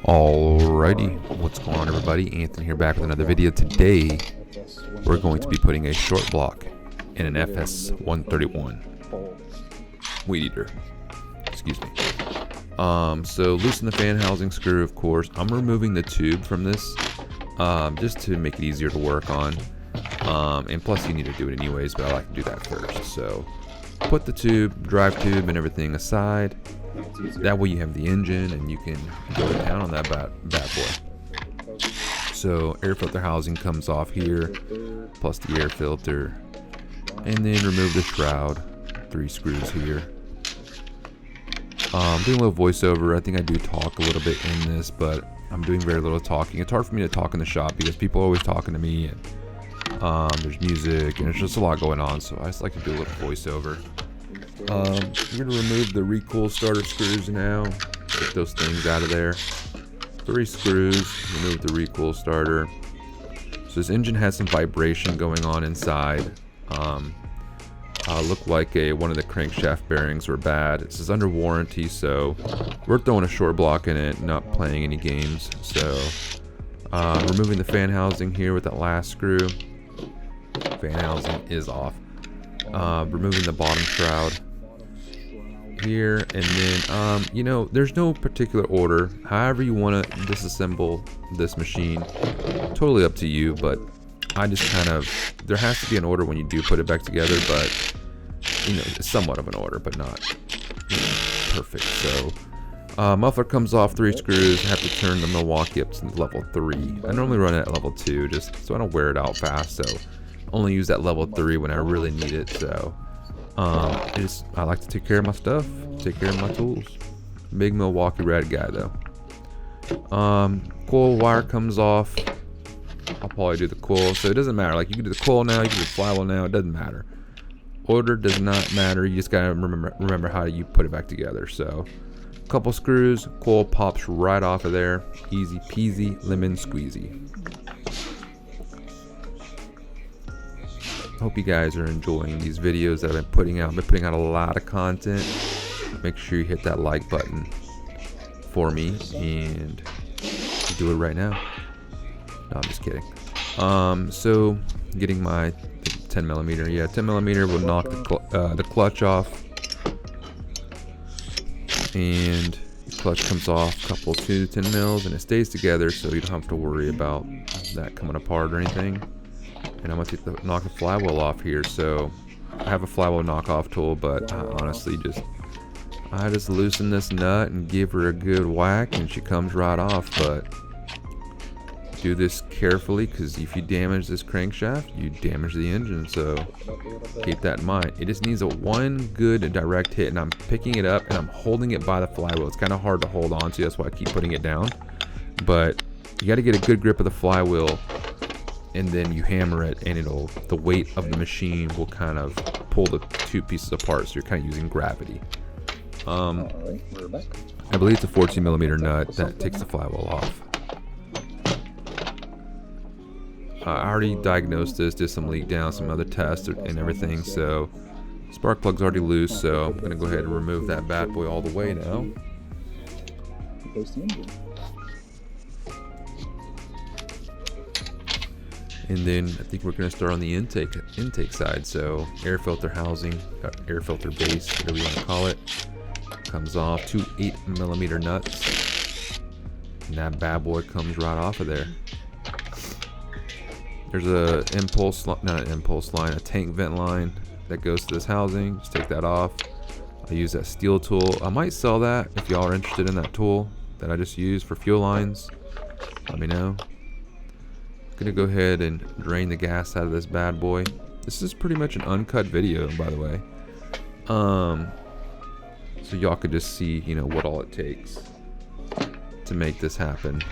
Alrighty, what's going on everybody? Anthony here back with another video. Today we're going to be putting a short block in an FS131 weed eater. Excuse me. So loosen the fan housing screw, of course. I'm removing the tube from this just to make it easier to work on. And plus you need to do it anyways, but I like to do that first. So put the tube, drive tube and everything aside. That way you have the engine and you can go down on that bad boy. So air filter housing comes off here, plus the air filter, and then remove the shroud. 3 screws here. Doing a little voiceover. I think I do talk a little bit in this, but I'm doing very little talking. It's hard for me to talk in the shop because people are always talking to me, and there's music and there's just a lot going on. So I just like to do a little voiceover. We're gonna remove the recoil starter screws now. Get those things out of there. 3 screws. Remove the recoil starter. So this engine has some vibration going on inside. Looked like one of the crankshaft bearings were bad. This is under warranty, so we're throwing a short block in it, not playing any games. So removing the fan housing here with that last screw. Fan housing is off. Removing the bottom shroud here, and then you know, there's no particular order. However you want to disassemble this machine, totally up to you, but I just kind of, there has to be an order when you do put it back together, but you know, it's somewhat of an order, but not, you know, perfect. So muffler comes off, 3 screws. Have to turn the Milwaukee up to level 3. I normally run it at level 2 just so I don't wear it out fast, so only use that level 3 when I really need it. So I like to take care of my stuff, take care of my tools. Big Milwaukee rad guy though. Coil wire comes off. I'll probably do the coil, so it doesn't matter. Like, you can do the coil now, you can do the flywheel now, it doesn't matter. Order does not matter. You just gotta remember how you put it back together. So a couple screws, coil pops right off of there. Easy peasy lemon squeezy. Hope you guys are enjoying these videos that I've been putting out. I've been putting out a lot of content. Make sure you hit that like button for me, and do it right now. No, I'm just kidding. So getting my 10mm. Yeah, 10mm will knock the clutch off, and the clutch comes off. Couple 2 10mm, and it stays together, so you don't have to worry about that coming apart or anything. And I'm gonna knock the flywheel off here. So I have a flywheel knockoff tool, but honestly, I just loosen this nut and give her a good whack, and she comes right off. But do this carefully, because if you damage this crankshaft, you damage the engine. So keep that in mind. It just needs a one good direct hit, and I'm picking it up and I'm holding it by the flywheel. It's kind of hard to hold on to, that's why I keep putting it down. But you got to get a good grip of the flywheel, and then you hammer it, and the weight of the machine will kind of pull the 2 pieces apart, so you're kind of using gravity. Alright, we're back. I believe it's a 14mm nut that takes the flywheel off. I already diagnosed this, did some leak down, some other tests and everything, so spark plug's already loose, so I'm going to go ahead and remove that bad boy all the way now. Post the engine. And then I think we're going to start on the intake side. So air filter housing, air filter base, whatever you want to call it, comes off. 2 8mm nuts, and that bad boy comes right off of there. There's a tank vent line that goes to this housing. Just take that off. I use that Stihl tool. I might sell that if y'all are interested in that tool that I just used for fuel lines. Let me know. Gonna go ahead and drain the gas out of this bad boy. This is pretty much an uncut video, by the way. So y'all could just see, you know, what all it takes to make this happen.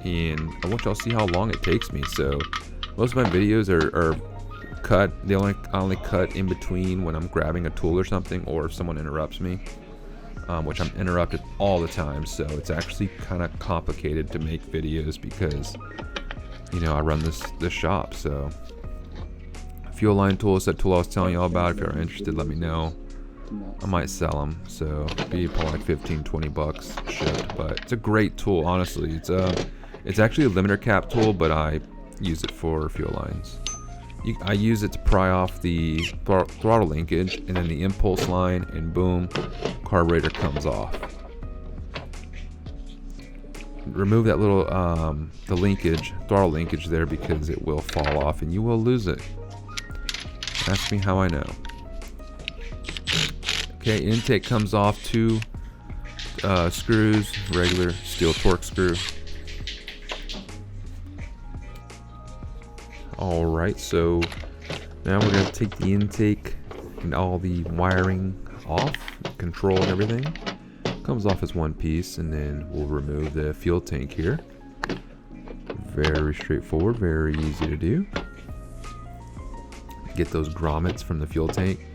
And I want y'all to see how long it takes me. So most of my videos are cut. I only cut in between when I'm grabbing a tool or something, or if someone interrupts me, which I'm interrupted all the time. So it's actually kind of complicated to make videos because, you know, I run this shop. So fuel line tool is that tool I was telling y'all about. If you're interested, let me know. I might sell them, so be probably like 15-20 bucks shipped. But it's a great tool, honestly. It's actually a limiter cap tool, but I use it for fuel lines. I use it to pry off the throttle linkage and then the impulse line, and boom, carburetor comes off. Remove that little the linkage, throttle linkage there, because it will fall off and you will lose it. Ask me how I know. Okay, intake comes off, 2 screws, regular steel torque screw. Alright, so now we're going to take the intake and all the wiring off, control and everything. Comes off as one piece, and then we'll remove the fuel tank here. Very straightforward, very easy to do. Get those grommets from the fuel tank.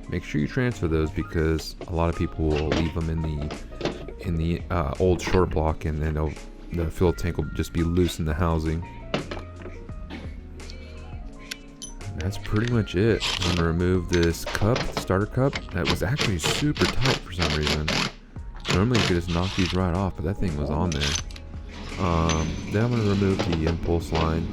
Make sure you transfer those, because a lot of people will leave them in the old short block, and then the fuel tank will just be loose in the housing. That's pretty much it. I'm gonna remove this cup, the starter cup. That was actually super tight for some reason. Normally you could just knock these right off, but that thing was on there. Then I'm gonna remove the impulse line,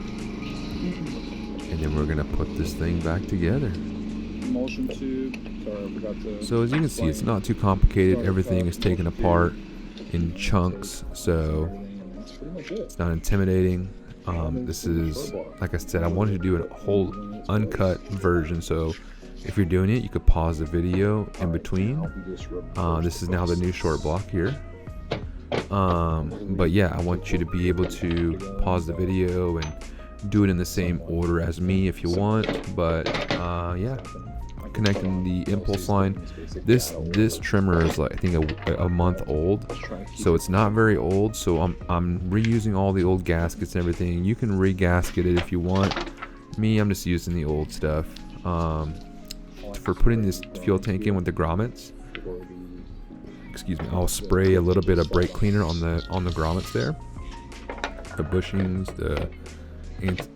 and then we're gonna put this thing back together. Emulsion tube. Sorry, I forgot to. So as you can see, it's not too complicated. Everything is taken apart in chunks, so it's not intimidating. This is, like I said, I wanted to do a whole uncut version, so if you're doing it, you could pause the video in between. This is now the new short block here. But yeah, I want you to be able to pause the video and do it in the same order as me if you want. But yeah, connecting the impulse line. This trimmer is like, I think a month old, so it's not very old. So I'm reusing all the old gaskets and everything. You can re-gasket it if you want. Me, I'm just using the old stuff. For putting this fuel tank in with the grommets, excuse me, I'll spray a little bit of brake cleaner on the grommets there, the bushings, the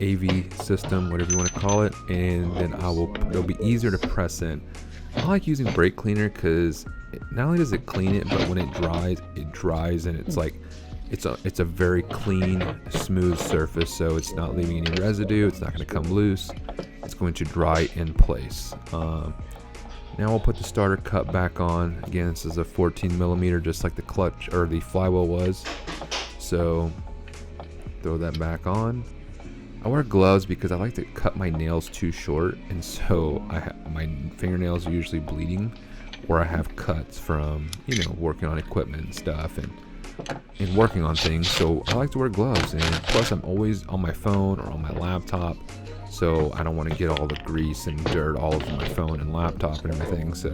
AV system, whatever you want to call it, and then it'll be easier to press in. I like using brake cleaner because not only does it clean it, but when it dries, and it's like it's a very clean, smooth surface, so it's not leaving any residue. It's not going to come loose. It's going to dry in place. Now we'll put the starter cup back on. Again, this is a 14mm, just like the clutch or the flywheel was. So throw that back on. I wear gloves because I like to cut my nails too short, and so my fingernails are usually bleeding, or I have cuts from working on equipment and stuff and working on things. So I like to wear gloves, and plus I'm always on my phone or on my laptop, so I don't want to get all the grease and dirt all over my phone and laptop and everything. So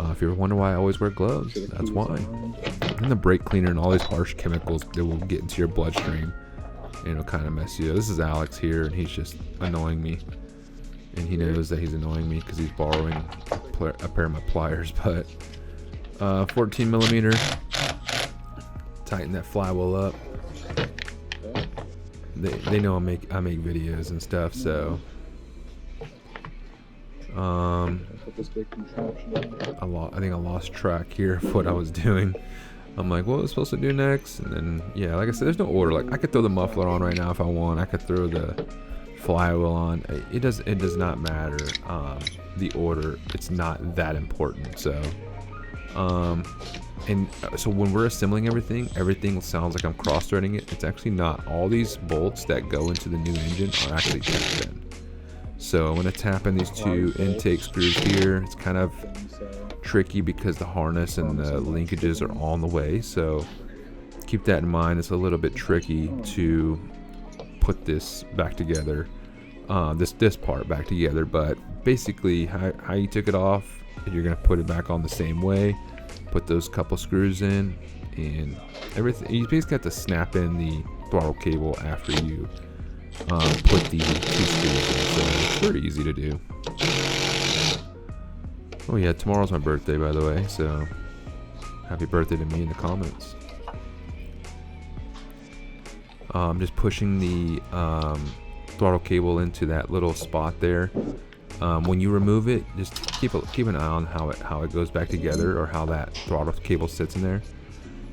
if you ever wonder why I always wear gloves, that's why. And the brake cleaner and all these harsh chemicals that will get into your bloodstream, and it'll kind of mess you up. This is Alex here, and he's just annoying me, and he knows that he's annoying me because he's borrowing a pair of my pliers. But 14mm, tighten that flywheel up. They know I make videos and stuff, so I think I lost track here of what I was doing. I'm like, what was I supposed to do next? And then, yeah, like I said, there's no order. Like, I could throw the muffler on right now if I want. I could throw the flywheel on. It does not matter. The order, it's not that important. So, so when we're assembling everything sounds like I'm cross-threading it. It's actually not. All these bolts that go into the new engine are actually tapped in. So I'm going to tap in these 2 intake screws here. It's kind of tricky because the harness and the linkages are all in the way, so keep that in mind. It's a little bit tricky to put this back together, this part back together, but basically how you took it off, you're going to put it back on the same way. Put those couple screws in, and everything. You basically have to snap in the throttle cable after you put the 2 screws in, so it's pretty easy to do. Oh yeah, tomorrow's my birthday, by the way, so happy birthday to me in the comments. I'm just pushing the throttle cable into that little spot there. When you remove it, just keep an eye on how it goes back together, or how that throttle cable sits in there.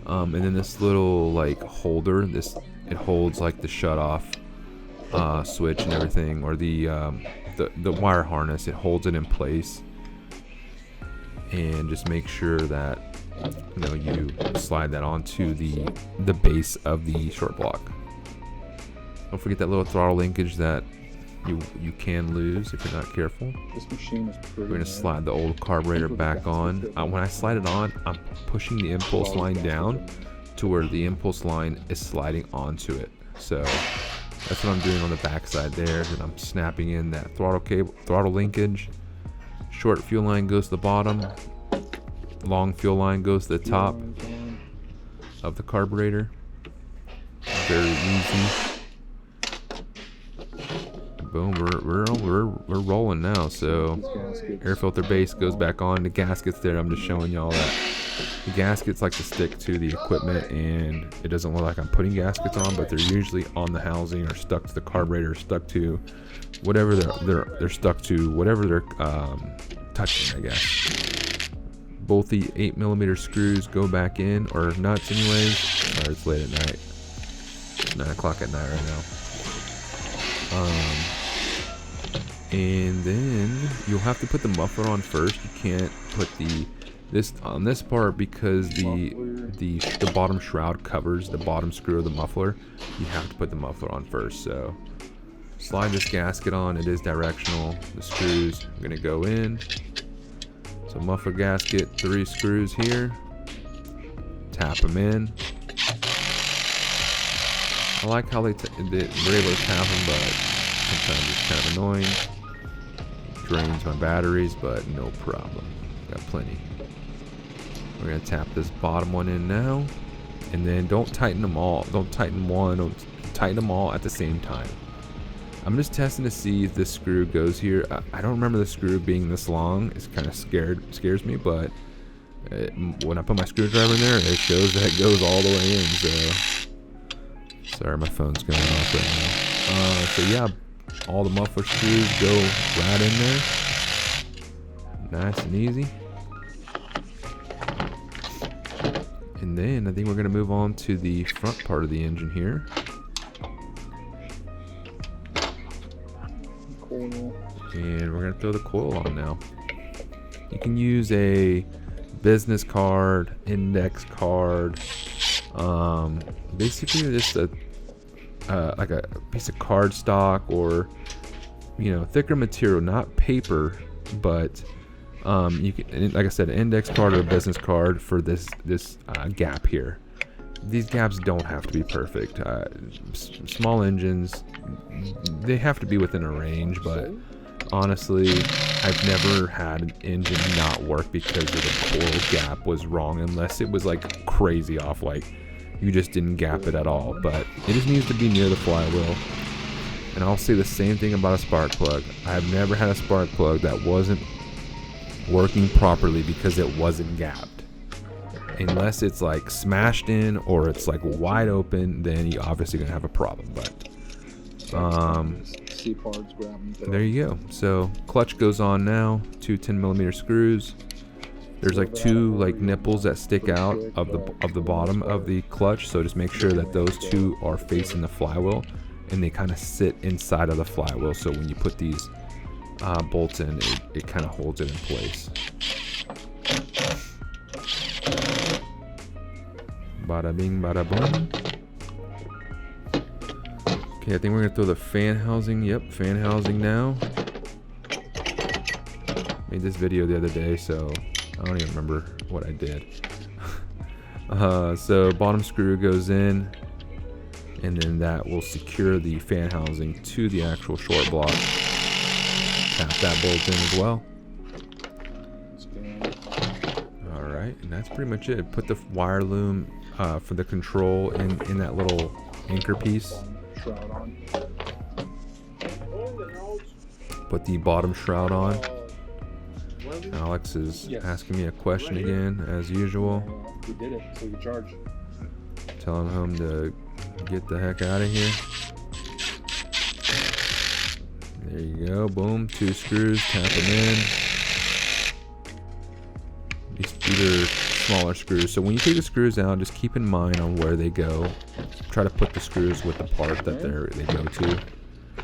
And then this little like holder, it holds like the shut off switch and everything, or the wire harness. It holds it in place, and just make sure that you slide that onto the base of the short block. Don't forget that little throttle linkage that you can lose if you're not careful. This machine is pretty. We're gonna slide the old carburetor back on. When I slide it on, I'm pushing the impulse line down to where the impulse line is sliding onto it. So that's what I'm doing on the back side there. And I'm snapping in that throttle linkage. Short fuel line goes to the bottom. Long fuel line goes to the top of the carburetor. Very easy. Boom, we're rolling now. So air filter base goes back on. The gaskets there, I'm just showing y'all that the gaskets like to stick to the equipment, and it doesn't look like I'm putting gaskets on, but they're usually on the housing or stuck to the carburetor, stuck to whatever they're stuck to, whatever they're touching, I guess. Both the 8mm screws go back in, or nuts anyways. Sorry, it's late at night. It's 9 o'clock at night right now. And then you'll have to put the muffler on first. You can't put this on this part because the bottom shroud covers the bottom screw of the muffler. You have to put the muffler on first. So slide this gasket on. It is directional. The screws are gonna go in. So muffler gasket, 3 screws here. Tap them in. I like how they're able to tap them, but sometimes it's kind of annoying. Drains my batteries, but no problem. Got plenty. We're gonna tap this bottom one in now, and then don't tighten them all. Don't tighten one. Don't tighten them all at the same time. I'm just testing to see if this screw goes here. I don't remember the screw being this long. It's kind of scares me, but when I put my screwdriver in there, it shows that it goes all the way in. So sorry, my phone's going off right now. So yeah. All the muffler screws go right in there. Nice and easy. And then I think we're going to move on to the front part of the engine here. Coil. And we're going to throw the coil on now. You can use a business card, index card, basically just like a piece of cardstock, or thicker material, not paper, but you can, like I said, an index card or a business card for this gap here. These gaps don't have to be perfect. Small engines, they have to be within a range, but honestly, I've never had an engine not work because of the coil gap was wrong, unless it was like crazy off, like you just didn't gap it at all. But it just needs to be near the flywheel. And I'll say the same thing about a spark plug. I've never had a spark plug that wasn't working properly because it wasn't gapped. Unless it's like smashed in or it's like wide open, then you're obviously gonna have a problem. But there you go. So clutch goes on now. 2 10mm screws. There's like 2 like nipples that stick out of the bottom of the clutch, so just make sure that those 2 are facing the flywheel, and they kind of sit inside of the flywheel. So when you put these bolts in, it kind of holds it in place. Bada bing, bada boom. Okay, I think we're gonna throw the fan housing. Yep, fan housing now. Made this video the other day, so I don't even remember what I did. So bottom screw goes in, and then that will secure the fan housing to the actual short block. Tap that bolt in as well. Alright, and that's pretty much it. Put the wire loom for the control in that little anchor piece. Put the bottom shroud on. Alex is asking me a question again, as usual. We did it, so you charge. Telling him to get the heck out of here. There you go. Boom. 2 screws. Tap them in. These are smaller screws. So when you take the screws out, just keep in mind on where they go. Try to put the screws with the part that they go to.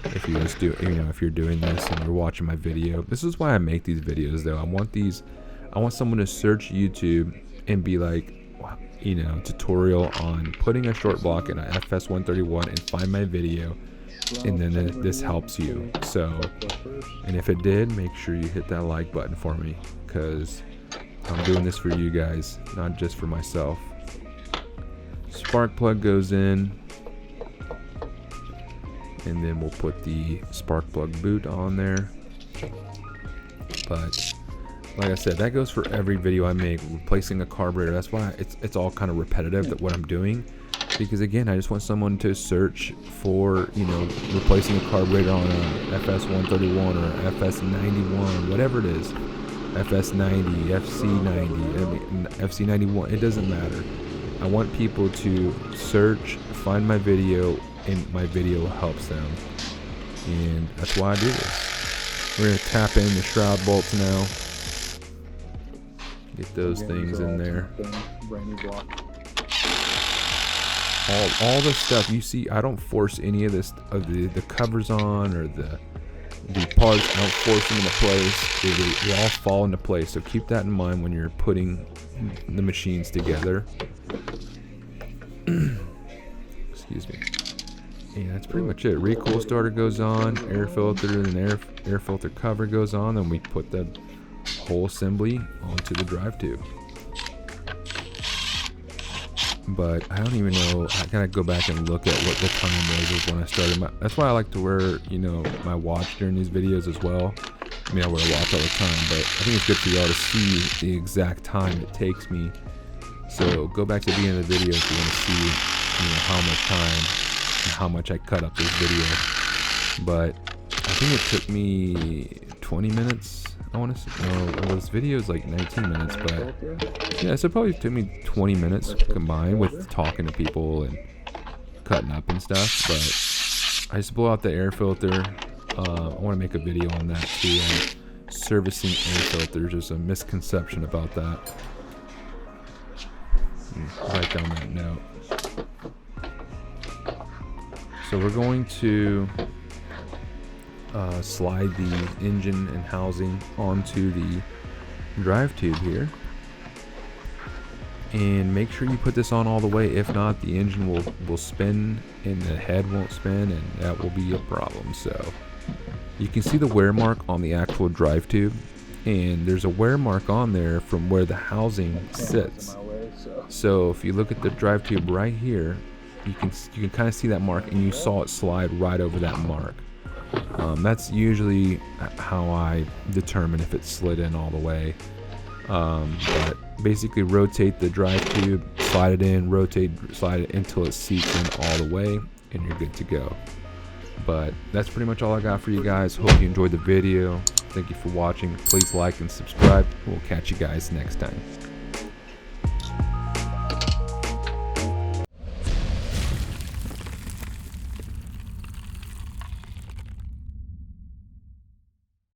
If you just do, if you're doing this and you're watching my video, this is why I make these videos though. I want someone to search YouTube and be like, tutorial on putting a short block in a FS131 and find my video, and then this helps you. So, and if it did, make sure you hit that like button for me, because I'm doing this for you guys, not just for myself. Spark plug goes in, and then we'll put the spark plug boot on there. But like I said, that goes for every video I make, replacing a carburetor. That's why it's all kind of repetitive, that what I'm doing, because again, I just want someone to search for, replacing a carburetor on a FS131 or FS91, whatever it is, FS90, FC90, FC91, it doesn't matter. I want people to search, find my video, and my video helps them, and that's why I do this. We're going to tap in the shroud bolts now. Get those things in there. All the stuff you see, I don't force any of this, the covers on, or the parts. I don't force them into place. They all fall into place. So keep that in mind when you're putting the machines together. Excuse me. And that's pretty much it. Recoil starter goes on, air filter, and air filter cover goes on. Then we put the whole assembly onto the drive tube. But I don't even know, I gotta go back and look at what the time was when I started. That's why I like to wear, my watch during these videos as well. I mean, I wear a watch all the time, but I think it's good for y'all to see the exact time it takes me. So go back to the beginning of the video if you want to see, how much time and how much I cut up this video. But I think it took me 20 minutes. I want to say, no, this video is like 19 minutes, but yeah, so it probably took me 20 minutes combined with talking to people and cutting up and stuff. But I just blow out the air filter. I want to make a video on that too, on servicing air filters. There's a misconception about that. Write down that note. So we're going to slide the engine and housing onto the drive tube here, and make sure you put this on all the way. If not, the engine will spin and the head won't spin, and that will be a problem. So you can see the wear mark on the actual drive tube, and there's a wear mark on there from where the housing sits. So if you look at the drive tube right here, you can kind of see that mark, and you saw it slide right over that mark. That's usually how I determine if it slid in all the way. But basically rotate the drive tube, slide it in, slide it until it seats in all the way, and you're good to go. But that's pretty much all I got for you guys. Hope you enjoyed the video. Thank you for watching. Please like and subscribe. We'll catch you guys next time.